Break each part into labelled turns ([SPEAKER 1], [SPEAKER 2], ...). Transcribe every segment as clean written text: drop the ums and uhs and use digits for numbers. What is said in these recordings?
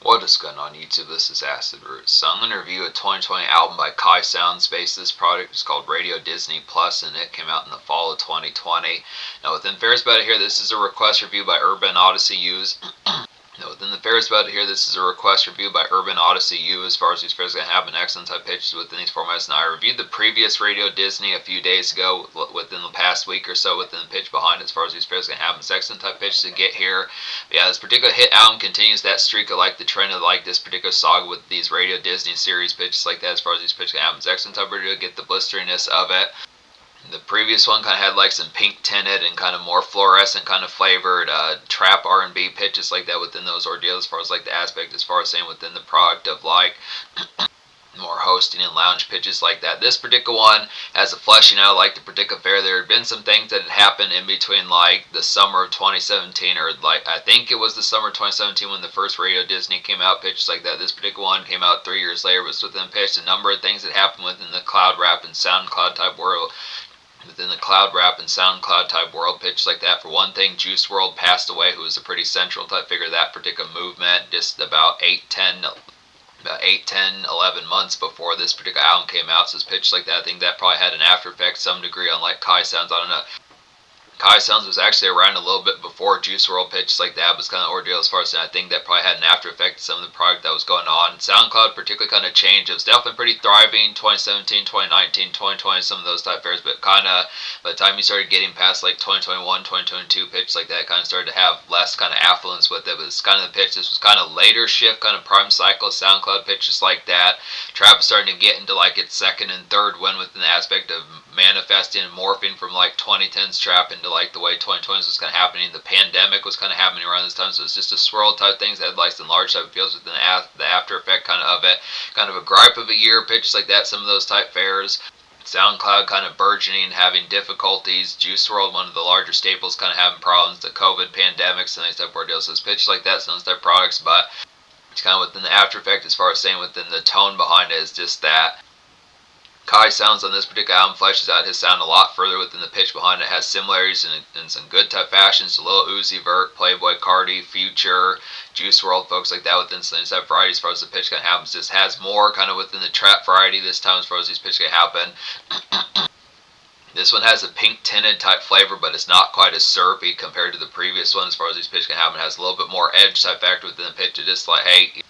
[SPEAKER 1] What is going on YouTube? This is Acid Root. So I'm going to review a 2020 album by Kai Sounds. This product is called Radio Disney Plus, and it came out in the fall of 2020. Now within Ferris About It here, this is a request review by Urban Odyssey Use. Now within the Ferris About It here, this is a request review by Urban Odyssey U. As far as these fairs going to have an excellent type pitches within these formats. Now I reviewed the previous Radio Disney a few days ago, within the past week or so, within the pitch behind. As far as these fairs going to have an excellent type pitch to get here. But yeah, this particular hit album continues that streak of like the trend of like this particular saga with these Radio Disney series pitches like that. As far as these pitches going to have an excellent type to get the blisteriness of it. The previous one kind of had like some pink tinted and kind of more fluorescent kind of flavored trap R&B pitches like that within those ordeals, as far as like the aspect, as far as saying within the product of like more hosting and lounge pitches like that. This particular one has a fleshing out like the particular fair. There had been some things that had happened in between like the summer of 2017, or like I think it was the summer of 2017 when the first Radio Disney came out, pitches like that. This particular one came out 3 years later, but within pitched a number of things that happened within the cloud rap and SoundCloud type world. Within the cloud rap and SoundCloud type world, pitch like that. For one thing, Juice Wrld passed away, who was a pretty central type figure of that particular movement, just about 11 months before this particular album came out. So it's pitched like that. I think that probably had an after effect some degree on like Kai Sounds. I don't know. Kai Sounds was actually around a little bit before Juice Wrld pitched like that, was kind of ordeal as far as I think that probably had an after effect to some of the product that was going on. SoundCloud particularly kind of changed. It was definitely pretty thriving 2017, 2019, 2020, some of those type fairs, but kind of by the time you started getting past like 2021, 2022 pitch like that, kind of started to have less kind of affluence with it. But it's kind of the pitch. This was kind of later shift, kind of prime cycle SoundCloud pitches like that. Trap was starting to get into like its second and third win within the aspect of manifesting and morphing from like 2010s trap into like the way 2020s was kind of happening. The pandemic was kind of happening around this time, so it's just a swirl type things that had like some large type feels within the after effect kind of it. Kind of a gripe of a year, pitches like that, some of those type fairs. SoundCloud kind of burgeoning, having difficulties. Juice Wrld, one of the larger staples, kind of having problems. The COVID pandemics and these type of ordeals. So it's pitched like that, some of those type products, but it's kind of within the after effect as far as saying within the tone behind it is just that. Kai Sounds on this particular album fleshes out his sound a lot further within the pitch behind it. Has similarities in some good type fashions to Lil Uzi Vert, Playboy Cardi, Future, Juice Wrld, folks like that within some type variety as far as the pitch can happen. Just has more kind of within the trap variety this time as far as these pitch can happen. This one has a pink tinted type flavor, but it's not quite as syrupy compared to the previous one as far as these pitch can happen. It has a little bit more edge type factor within the pitch. It's just like, hey,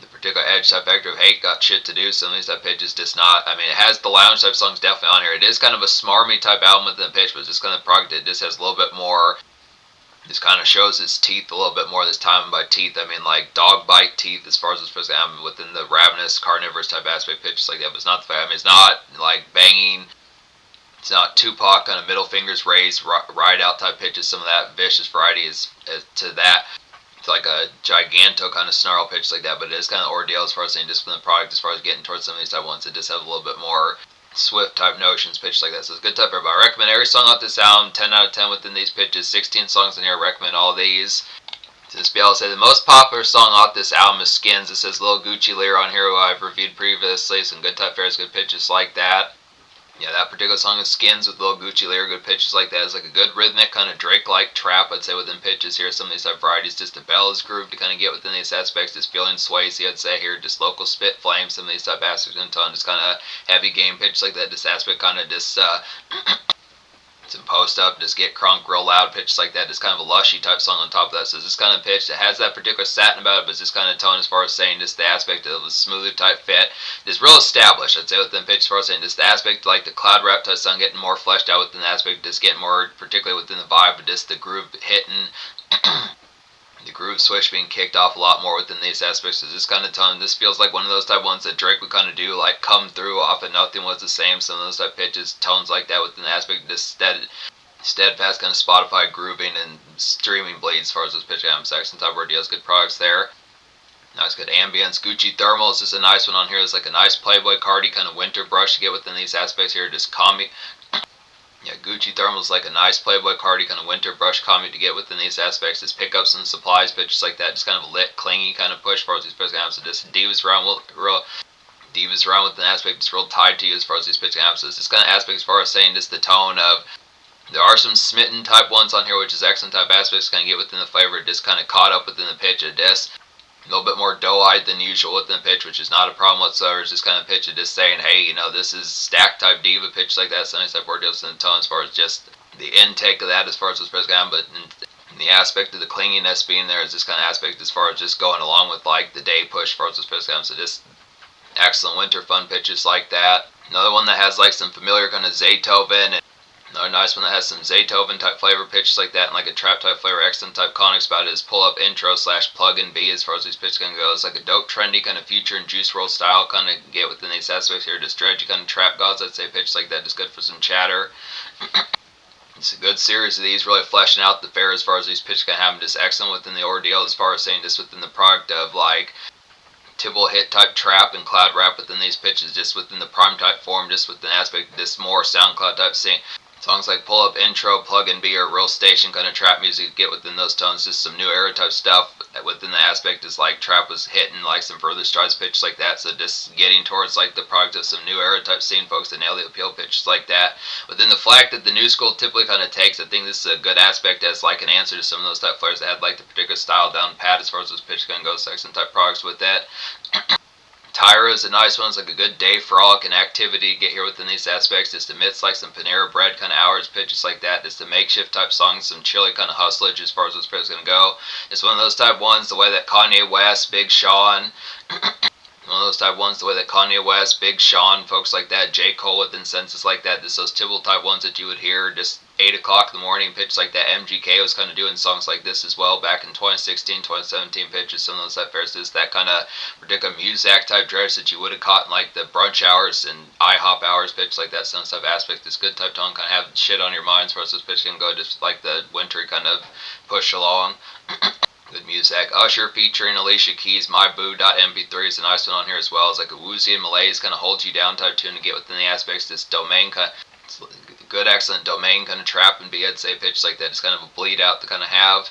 [SPEAKER 1] the particular edge type factor of hey, got shit to do. Some of these type pitches just not. I mean, it has the lounge type songs definitely on here. It is kind of a smarmy type album within the pitch, but it's just kind of product. It just has a little bit more. This kind of shows its teeth a little bit more this time. By teeth, I mean like dog bite teeth as far as it's supposed to happen within the ravenous carnivorous type aspect pitches like that. But it's not the fact. I mean, it's not like banging. It's not Tupac kind of middle fingers raised, ride out type pitches. Some of that vicious variety is to that. It's like a giganto kind of snarl pitch like that, but it is kind of ordeal as far as saying just from the product, as far as getting towards some of these type ones. It just have a little bit more swift type notions pitched like that. So it's a good type of everybody. I recommend every song off this album, 10 out of 10 within these pitches, 16 songs in here. I recommend all these. To just be able to say the most popular song off this album is Skins. It says Lil Gucci Lear on here, who I've reviewed previously. Some good type fairs, good pitches like that. Yeah, that particular song is Skins with Lil Gucci Lear, good pitches like that. It's like a good rhythmic, kind of Drake-like trap, I'd say, within pitches here. Some of these type varieties, just a bell's groove to kind of get within these aspects. Just feeling Swayze, I'd say here, just local spit flame, some of these type aspects in tone, just kind of heavy game pitch like that. This aspect kind of just some post up, just get crunk real loud pitch like that. Just kind of a lushy type song on top of that. So it's just kind of pitch. It has that particular satin about it, but it's just kind of tone as far as saying just the aspect of a smoother type fit. Just real established, I'd say, within pitch as far as saying just the aspect like the cloud rap type song getting more fleshed out within the aspect, just getting more particularly within the vibe, but just the groove hitting. The groove switch being kicked off a lot more within these aspects. So this kind of tone, this feels like one of those type ones that Drake would kind of do, like come through off of Nothing Was the Same. Some of those type pitches, tones like that within the aspect, this steadfast kind of Spotify grooving and streaming bleeds as far as those pitch album section type ordeals. Good products there. Nice good ambience. Gucci Thermal is just a nice one on here. It's like a nice Playboy Cardi kind of winter brush to get within these aspects here. Just calming. Yeah, Gucci Thermal is like a nice Playboy Cardi kind of winter brush commute to get within these aspects. Just pick up some supplies, pitches like that. Just kind of a lit, clingy kind of push for these pitch amps. So just divas around with an aspect that's real tied to you as far as these pitch amps. So it's just kind of aspect as far as saying just the tone of. There are some smitten type ones on here, which is excellent type aspects. Kind of get within the flavor, just kind of caught up within the pitch of this. a little bit more doe-eyed than usual within the pitch, which is not a problem whatsoever. It's just kind of pitch of just saying, hey, this is stack type diva pitch like that, Sunny type ordeals in the tone as far as just the intake of that as far as what's going on, but in the aspect of the clinginess being there is this kind of aspect as far as just going along with like the day push as far as what's going on. So just excellent winter fun pitches like that. Another one that has like some familiar kind of Zaytoven, and another nice one that has some Zaytoven type flavor pitches like that, and like a trap type flavor, excellent type conics about it is pull up intro / plug and B as far as these pitches can go. It's like a dope trendy kind of future and Juice Wrld style kind of get within these aspects here. Just dredgy kind of trap gods, I'd say pitches like that, just good for some chatter. It's a good series of these, really fleshing out the fair as far as these pitches can happen. Just excellent within the ordeal as far as saying just within the product of like Tibble hit type trap and cloud rap within these pitches, just within the prime type form, just with the aspect of this more SoundCloud type scene. Songs like Pull Up Intro, Plug and B, or Real Station kind of trap music get within those tones, just some new era type stuff within the aspect is like trap was hitting like some further strides pitch like that, so just getting towards like the product of some new era type scene folks that nail the appeal pitches like that. Within the flag that the new school typically kind of takes, I think this is a good aspect as like an answer to some of those type players that had like the particular style down pat as far as those pitch kind of go, section type products with that. Tyra is a nice one. It's like a good day frolic and activity to get here within these aspects. Just amidst like some Panera Bread kind of hours, pitches like that. Just a makeshift type song, some chilly kind of hustlage as far as this pitch is going to go. It's one of those type ones, the way that Kanye West, Big Sean, one of those type ones, the way that Kanye West, Big Sean, folks like that, J. Cole with incenses like that, just those Tibble type ones that you would hear just 8 o'clock in the morning, pitch like that. MGK was kind of doing songs like this as well back in 2016, 2017 pitches, some of those type fairs, just that kind of ridiculous music type dress that you would have caught in like the brunch hours and IHOP hours, pitch like that, some type aspect, this good type tone, kind of have shit on your mind as far as this pitch can go, just like the wintry kind of push along. Good music. Usher featuring Alicia Keys, My Boo.mp3 is a nice one on here as well. It's like a woozy and malaise kind of holds you down type tune to get within the aspects. This domain kind of, good excellent domain kind of trap and be, I'd say pitch like that. It's kind of a bleed out to kind of have.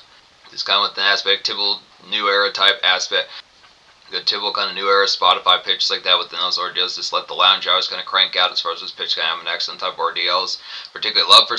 [SPEAKER 1] It's kind of with an aspect, Tibble new era type aspect. Good Tibble kind of new era Spotify pitches like that within those ordeals. Just let the lounge hours kind of crank out as far as this pitch kind of have an excellent type of ordeals. Particularly Love for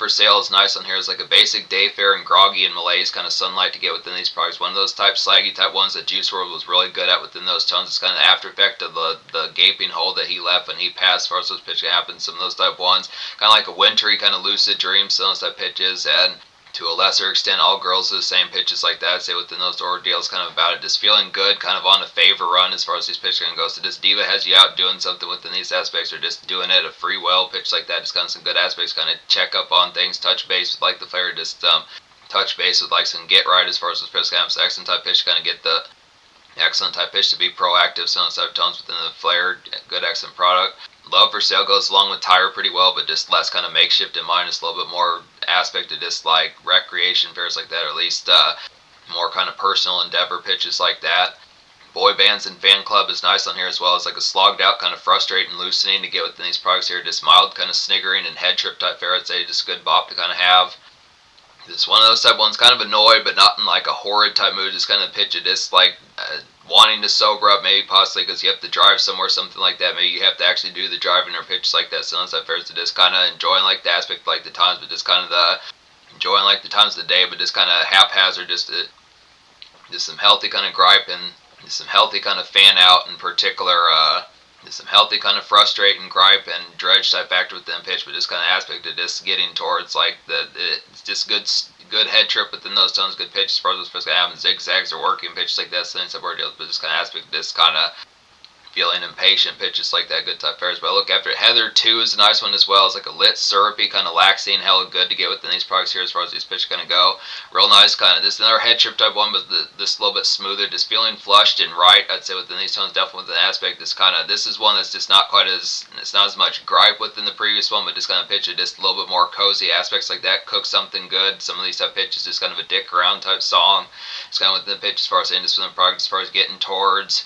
[SPEAKER 1] Sale is nice on here. It's like a basic day fare and groggy and malaise kind of sunlight to get within these products. One of those type slaggy type ones that Juice Wrld was really good at within those tones. It's kind of the after effect of the gaping hole that he left when he passed as far as those pitches happen. Some of those type ones. Kind of like a wintry kind of lucid dream, some of those type pitches. And to a lesser extent, all girls are the same pitches like that. I'd say within those ordeals kind of about it. Just feeling good, kind of on a favor run as far as these pitches can go. So this diva has you out doing something within these aspects, or just doing it a free will pitch like that. Just kind of some good aspects, kind of check up on things, touch base with like the player, just touch base with like some get right as far as this pitch kind of excellent type pitch, kind of get the excellent type pitch to be proactive, some type of tones within the flare, good excellent product. Love for Sale goes along with Tyra pretty well, but just less kind of makeshift in mind. Just a little bit more aspect of just like recreation fairs like that, or at least more kind of personal endeavor pitches like that. Boy bands and fan club is nice on here as well. It's like a slogged out kind of frustrating loosening to get within these products here. Just mild kind of sniggering and head trip type fair, I'd say, just a good bop to kind of have. It's one of those type ones, kind of annoyed, but not in like a horrid type mood. Just kind of pitch it, just like wanting to sober up, maybe possibly because you have to drive somewhere, something like that. Maybe you have to actually do the driving or pitch like that. So those type fairs to just kind of enjoying like the aspect, like the times, but just kind of the enjoying like the times of the day, but just kind of haphazard, just some healthy kind of gripe and just some healthy kind of fan out in particular. Just some healthy kind of frustrating gripe and dredge type factor with them pitch, but just kind of aspect of just getting towards like it's just good head trip within those tones, good pitch as far as those supposed to happen, zigzags or working pitches like that, something similar deals, but just kind of aspect of this kind of feeling impatient pitches like that, good type fairs. But I look after it. Heather 2 is a nice one as well. It's like a lit, syrupy, kind of laxing, hella good to get within these products here as far as these pitches kind of go. Real nice kind of, this is another head trip type one, but this a little bit smoother, just feeling flushed and right, I'd say within these tones, definitely with an aspect, this is one that's just not quite as, it's not as much gripe within the previous one, but just kind of pitch it, just a little bit more cozy aspects like that, cook something good. Some of these type pitches, just kind of a dick around type song. It's kind of within the pitch as far as saying this within the product, as far as getting towards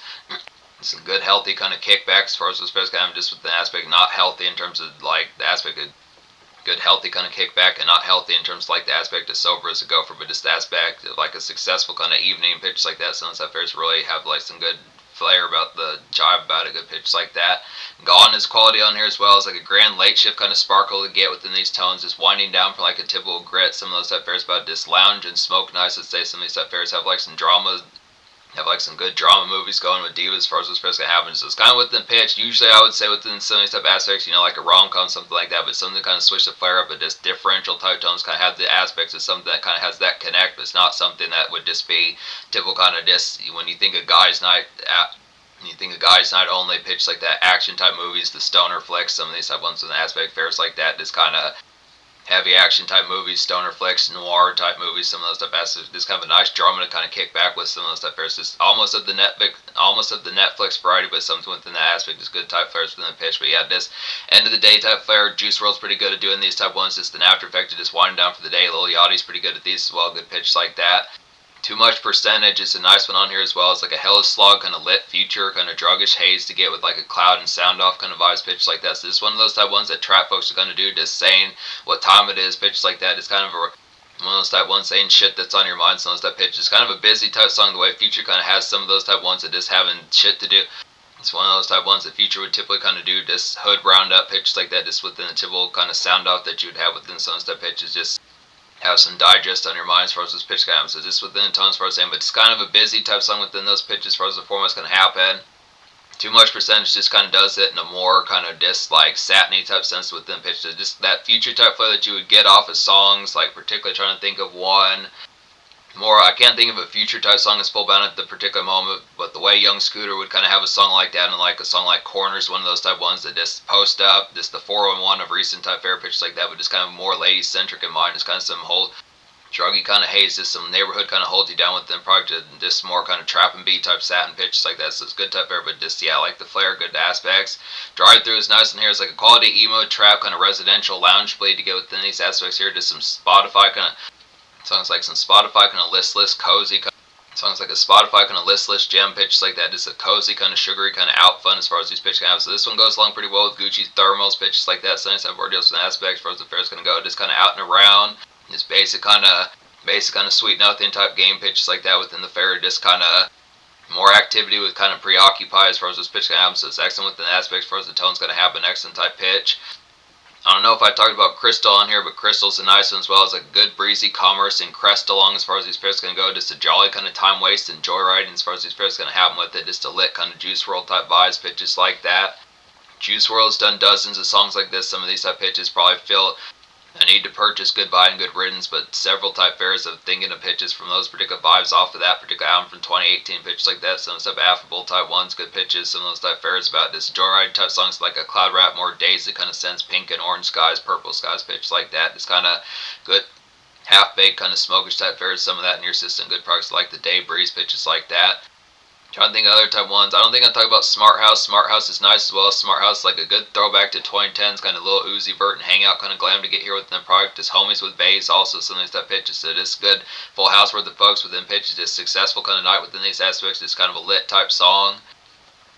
[SPEAKER 1] some good healthy kind of kickback as far as those pairs, kind of just with the aspect not healthy in terms of like the aspect of good healthy kind of kickback, and not healthy in terms of like the aspect of sober as a gopher, but just the aspect of like a successful kind of evening pitch like that. Some of those fairs really have like some good flair about the jive about a good pitch like that. Gone is quality on here as well. It's like a grand late shift kind of sparkle to get within these tones, just winding down for like a typical grit. Some of those type pairs about this lounge and smoke nice. Let's say some of these type pairs have like some drama, have like some good drama movies going with divas as far as what's supposed to happen. So it's kind of within pitch. Usually I would say within some of these type aspects, you know, like a rom-com, something like that, but something to kind of switch the flare up, but just differential type tones kind of have the aspects of something that kind of has that connect, but it's not something that would just be typical kind of just, when you think of guys night, you think of guys night only pitch like that, action type movies, the stoner flicks, some of these type ones with an aspect fairs like that, just kind of heavy action type movies, stoner flicks, noir type movies, some of those type aspects. Just kind of a nice drama to kind of kick back with some of those type fairs. Just almost of the Netflix variety, but something within that aspect is good type flares within the pitch. But yeah, this end of the day type flare, Juice Wrld's pretty good at doing these type ones. Just an after effect to just winding down for the day. Lil Yachty's pretty good at these as well. Good pitch like that. Too Much Percentage is a nice one on here as well. It's like a Hella Slog kind of lit future, kind of druggish haze to get with like a cloud and sound off kind of vibes pitch like that. So this is one of those type ones that trap folks are going to do, just saying what time it is, pitch like that. It's kind of one of those type ones saying shit that's on your mind, some of those type pitches. Kind of a busy type song the way Future kind of has some of those type ones that just having shit to do. It's one of those type ones that Future would typically kind of do, just hood roundup pitches like that, just within the typical kind of sound off that you would have within some of those type pitches. Just have some digest on your mind as far as those pitch comes. So just within the tones as far as saying, but it's kind of a busy type song within those pitches as far as the format's going to happen. Too Much Percentage just kind of does it in a more kind of just like satiny type sense within pitches. Just that future type flow that you would get off of songs, like particularly trying to think of one more. I can't think of a future type song that's full bound at the particular moment, but the way Young Scooter would kind of have a song like that, and like a song like Corners, one of those type ones that just post up, just the 411 of recent type fair pitches like that, but just kind of more lady centric in mind. Just kind of some whole druggy kind of haze, just some neighborhood kind of holds you down with them project, and just more kind of trap and beat type satin pitches like that. So it's good type fair, but just yeah, like the flare, good aspects. Drive Through is nice in here. It's like a quality emo trap kind of residential lounge bleed to get within these aspects here. Just some Spotify kind of songs, like some Spotify kind of listless, cozy songs, like a Spotify kind of listless gem pitches like that. Just a cozy kind of sugary kind of out fun as far as these pitches can have. So this one goes along pretty well with Gucci's Thermals pitches like that. So nice have more deals with aspects as far as the fair is going to go. Just kind of out and around. Just basic kind of sweet nothing type game pitches like that within the fair. Just kind of more activity with kind of preoccupied as far as this pitch can happen. So it's excellent within aspects as far as the tone's going to happen. Excellent type pitch. I don't know if I talked about Crystal on here, but Crystal's a nice one as well. As a good breezy commerce and crest along as far as these pairs going to go. Just a jolly kind of time waste and joyriding as far as these pairs going to happen with it. Just a lit kind of Juice Wrld type vibes, pitches like that. Juice Wrld's done dozens of songs like this. Some of these type pitches probably feel I need to purchase Goodbye and Good Riddance, but several type fairs of thinking of pitches from those particular vibes off of that particular album from 2018, pitches like that. Some stuff affable type ones, good pitches. Some of those type fairs about this joyride type songs like a cloud rap, more daisy kind of sense, pink and orange skies, purple skies, pitch like that. It's kind of good half-baked kind of smokish type fairs. Some of that in your system, good products like the Day Breeze, pitches like that. Trying to think of other type ones. I don't think I'm talking about Smart House. Smart House is nice as well. Smart House is like a good throwback to 2010s, kind of little Uzi Vert and Hangout kind of glam to get here within the product. Just homies with bass, also some of these type pitches. So this good full house worth of folks within pitches. Just successful kind of night within these aspects. Just kind of a lit type song.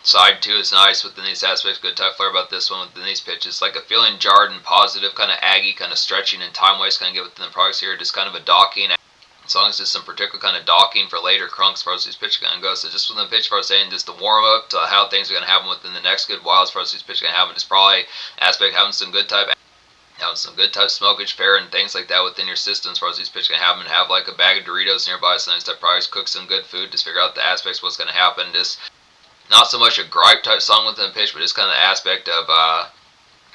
[SPEAKER 1] Side 2 is nice within these aspects. Good type flair about this one within these pitches. Like a feeling jarred and positive, kind of aggy, kind of stretching and time waste kind of get within the products here. Just kind of a docking. Songs just some particular kind of docking for later crunk as far as these pitches are going to go. So just within the pitch, as far as saying just the warm up to how things are going to happen within the next good while as far as these pitches are going to happen. Just probably aspect having some good type smokage fair and things like that within your system as far as these pitches are going to happen. Have like a bag of Doritos nearby, some nice type products, cook some good food, just figure out the aspects of what's going to happen. Just not so much a gripe type song within the pitch, but just kind of the aspect of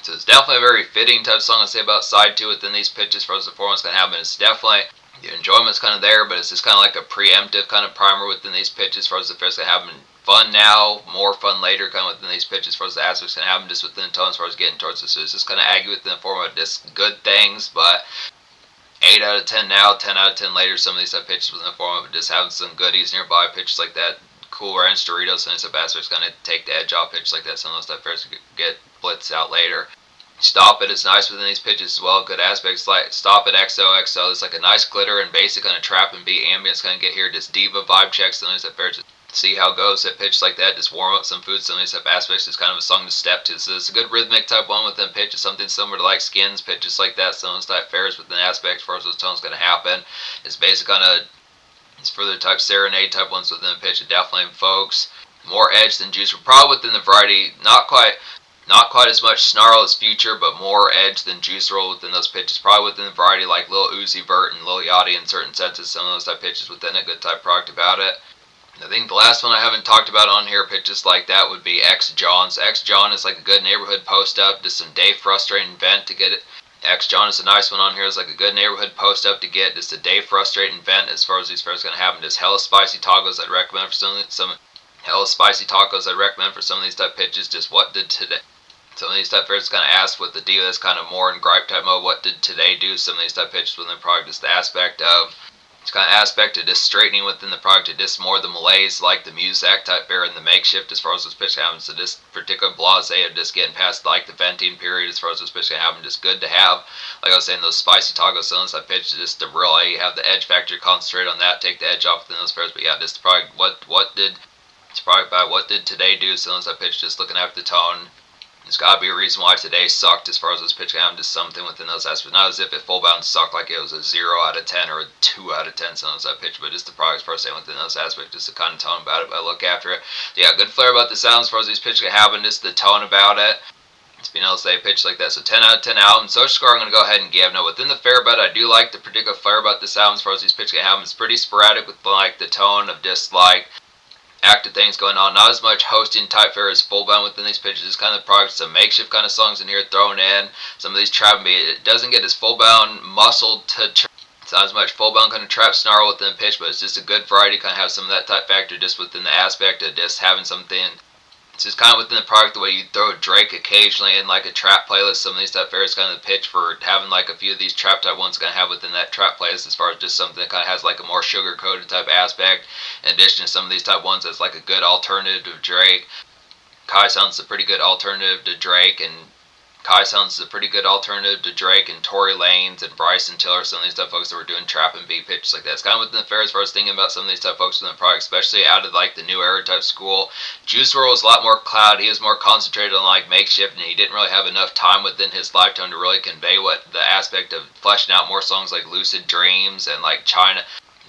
[SPEAKER 1] so it's definitely a very fitting type song to say about side 2 within these pitches as far as the performance going to happen. It's definitely the enjoyment's kind of there, but it's just kind of like a preemptive kind of primer within these pitches as far as the fair's going to happen. Fun now, more fun later kind of within these pitches as far as the aspects going to happen, just within the tone as far as getting towards this. So it's just kind of aggy within the form of just good things, but 8 out of 10 now, 10 out of 10 later, some of these type pitches within the form of just having some goodies nearby, pitches like that, cool ranch Doritos, and some aspects going to take the edge off, pitches like that. Some of those type fairs get blitzed out later. Stop It is nice within these pitches as well. Good aspects like Stop It XOXO. It's like a nice glitter and basic kind of trap and beat ambience kind of get here. Just diva vibe checks. Some of these fair. Just see how it goes at pitch like that. Just warm up some food. Some of these type aspects. Just kind of a song to step to. So it's a good rhythmic type one within pitches. Something similar to like Skins pitches like that. Some of those type fairs within aspects as far as those tones going to happen. It's basic kind of. It's further type serenade type ones within the pitch. It definitely folks. more edge than Juice Wrld. Probably within the variety, not quite as much snarl as Future, but more edge than Juice Wrld within those pitches. Probably within the variety like Lil Uzi Vert and Lil Yachty in certain senses. Some of those type pitches within a good type product about it. I think the last one I haven't talked about on here, pitches like that, would be X John's. X John is like a good neighborhood post up, just some day frustrating vent to get it. X John is a nice one on here. It's like a good neighborhood post up to get just a day frustrating vent as far as these first going to happen. Just hella spicy tacos I'd recommend for some hella spicy tacos I'd recommend for some of these type pitches. Just what did today? Some of these type fairs kind of ask with the deal that's kind of more in gripe type mode. What did today do? Some of these type pitches within the product, just the aspect of just straightening within the product, to just more the malaise like the Muzak type fair and the makeshift as far as this pitch happens. So this particular blase of just getting past like the venting period as far as this pitch can happen. Just good to have, like I was saying, those spicy taco cylinders I pitched, just to really have the edge factor, concentrate on that, take the edge off within those fairs. But yeah, just the product, what did today do? Cylinders I pitched, just looking after the tone. There's got to be a reason why today sucked as far as this pitch can happen. Just something within those aspects. Not as if it full bound sucked like it was a 0 out of 10 or a 2 out of 10 sometimes that pitch, but just the products per se within those aspects, just the kind of tone about it. But I look after it. So yeah, good flair about the sound as far as these pitches can happen. Just the tone about it. It's being able to say pitch like that. So 10 out of 10 album. Social score I'm going to go ahead and give. Now within the fair bet, I do like the particular flair about the sound as far as these pitches can happen. It's pretty sporadic with like the tone of just like active things going on. Not as much hosting type fare as full bound within these pitches. It's kind of products, some makeshift kind of songs in here thrown in. Some of these trap beat. It doesn't get as full bound muscled to it's not as much full bound kind of trap snarl within the pitch, but it's just a good variety. Kind of have some of that type factor just within the aspect of just having something. It's just kind of within the product the way you throw Drake occasionally in like a trap playlist. Some of these type fares kind of the pitch for having like a few of these trap type ones going to have within that trap playlist as far as just something that kind of has like a more sugar coated type aspect. In addition to some of these type ones that's like a good alternative to Drake. Kai sounds a pretty good alternative to Drake, and Kai sounds a pretty good alternative to Drake and Tory Lanez and Bryson Tiller, some of these type folks that were doing trap and beat pitches like that. It's kind of within the fair as far as thinking about some of these type folks within the product, especially out of like the new era type school. Juice Wrld was a lot more cloud. He was more concentrated on like makeshift, and he didn't really have enough time within his lifetime to really convey what the aspect of fleshing out more songs like Lucid Dreams and like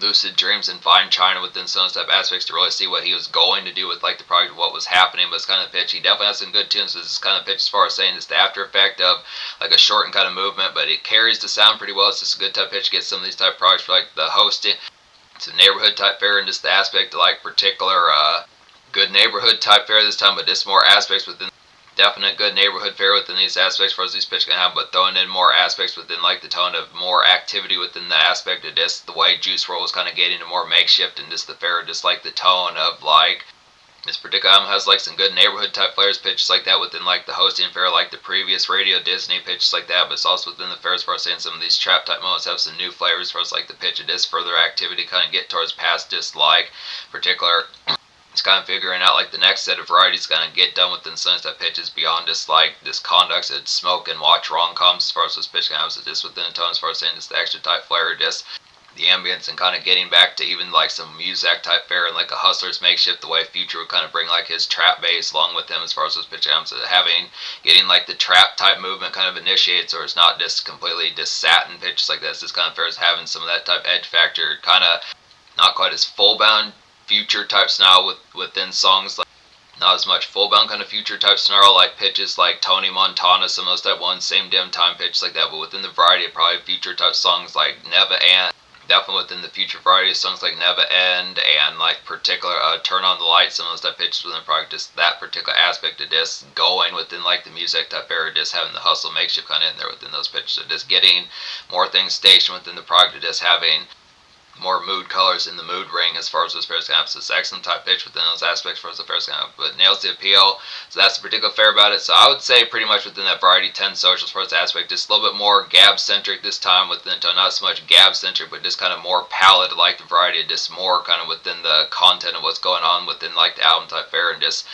[SPEAKER 1] Lucid Dreams and Fine China within some type aspects to really see what he was going to do with like the project, what was happening. But it's kind of pitch. He definitely has some good tunes. It's kind of pitch as far as saying it's the after effect of like a shortened kind of movement, but it carries the sound pretty well. It's just a good type pitch to get some of these type products for like the hosting. It's a neighborhood type fair and just the aspect of like particular good neighborhood type fair this time, but just more aspects within definite good neighborhood fair within these aspects for these pitches can have, but throwing in more aspects within like the tone of more activity within the aspect of just the way Juice Wrld was kind of getting to more makeshift and just the fair, just like the tone of like this particular album has like some good neighborhood type players pitches like that within like the hosting fair, like the previous Radio Disney pitches like that, but it's also within the fair as far as saying some of these trap type moments have some new flavors for us, like the pitch of this further activity kind of get towards past just like particular. It's kind of figuring out like the next set of varieties kind of get done within some type pitches beyond just like this conduct and smoke and watch rom-coms as far as this pitch kind of so just within the tone as far as saying just the extra type flair, just the ambience and kind of getting back to even like some Muzak type fare and like a Hustler's makeshift, the way Future would kind of bring like his trap bass along with him as far as this pitch comes, so getting like the trap type movement kind of initiates, or it's not just completely just satin pitches like that. It's just kind of fair as having some of that type edge factor, kind of not quite as full bound Future type snarl within songs, like not as much full bound kind of Future type snarl like pitches like Tony Montana, some of those type ones, same damn time pitches like that, but within the variety of probably Future type songs like Never End. Definitely within the Future variety of songs like Never End and like particular Turn on the Lights, some of those type pitches within the product, just that particular aspect of just going within like the Muzak type era, just having the hustle makeshift kind of in there within those pitches, of just getting more things stationed within the product, of just having more mood colors in the mood ring as far as those fairs can have. So it's excellent type pitch within those aspects for the fairs can have, but nails the appeal. So that's the particular fair about it. So I would say pretty much within that variety 10 social sports aspect, just a little bit more gab centric this time within the not so much gab centric, but just kind of more palette like the variety, just more kind of within the content of what's going on within like the album type fair and just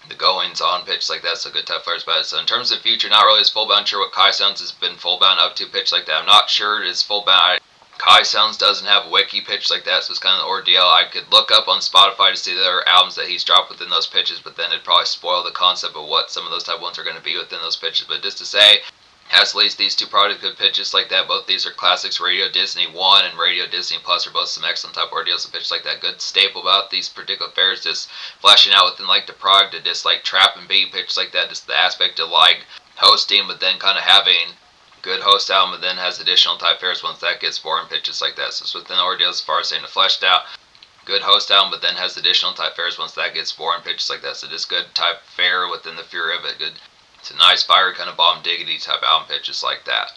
[SPEAKER 1] the goings on pitch like that. So good type flares about it. So in terms of Future, not really as full bound sure what Kai Sounds has been full bound up to pitch like that. I'm not sure it's full bound. Kai Sounds doesn't have a wiki pitch like that, so it's kind of the ordeal. I could look up on Spotify to see the other albums that he's dropped within those pitches, but then it'd probably spoil the concept of what some of those type ones are going to be within those pitches. But just to say, Has at least these two product good pitches like that. Both these are classics. Radio Disney 1 and Radio Disney Plus are both some excellent type ordeals of pitch like that. Good staple about these particular fairs, just fleshing out within like the product to just like trap and beat pitch like that. Just the aspect of like hosting, but then kind of having good host album, but then has additional type fairs once that gets boring pitches like that. So it's within the ordeals as far as saying the fleshed out. Good host album, but then has additional type fairs once that gets boring pitches like that. So just good type fair within the fury of it. Good. It's a nice fire kind of bomb diggity type album pitches like that.